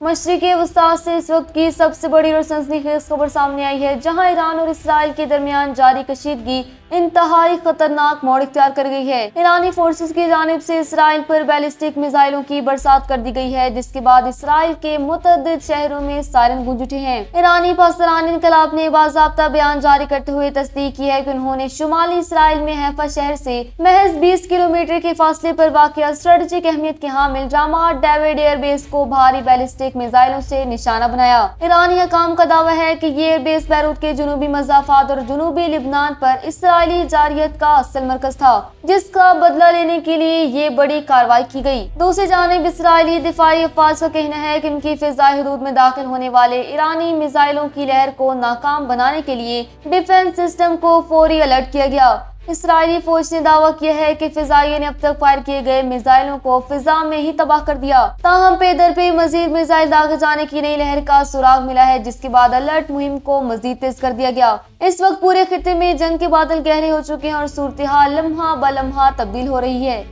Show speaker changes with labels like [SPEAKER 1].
[SPEAKER 1] मशरिक़ी वस्ता से इस वक्त की सबसे बड़ी और सनसनीखेज खबर सामने आई है, जहां ईरान और इसराइल के दरमियान जारी कशीदगी इंतहाई खतरनाक मोड़ इख्तियार कर गई है। ईरानी फोर्सेस की जानिब से इसराइल पर बैलिस्टिक मिसाइलों की बरसात कर दी गई है, जिसके बाद इसराइल के मुतअद्दिद शहरों में सायरन गूंज उठे हैं। ईरानी पासदारान इनकलाब ने बाज़ाब्ता बयान जारी करते हुए तस्दीक की है कि उन्होंने शुमाली इसराइल में हैफा शहर से महज 20 किलोमीटर के फासले पर वाक़िया स्ट्रेटेजिक अहमियत के हामिल रामात डेविड एयरबेस को भारी बैलिस्टिक मिसाइलों से निशाना बनाया। ईरानी हकाम का दावा है कि ये एयरबेस बैरूत के जुनूबी मज़ाफ़ात और जुनूबी लिबनान पर इसराइली जारियत का असल मरकज था, जिसका बदला लेने के लिए ये बड़ी कार्रवाई की गई। दूसरी जानिब इसराइली दिफाई अफ़वाज का कहना है कि उनकी फ़िज़ाई हदूद में दाखिल होने वाले ईरानी मिसाइलों की लहर को नाकाम बनाने के लिए डिफेंस सिस्टम को फौरी अलर्ट किया गया। इसराइली फौज ने दावा किया है कि फिजाइयों ने अब तक फायर किए गए मिसाइलों को फिजा में ही तबाह कर दिया। ताहम पे दर पे मजीद मिसाइल दागे जाने की नई लहर का सुराग मिला है, जिसके बाद अलर्ट मुहिम को मजीद तेज कर दिया गया। इस वक्त पूरे खित्ते में जंग के बादल गहरे हो चुके हैं और सूरत हाल लम्हा ब लम्हा तब्दील हो रही है।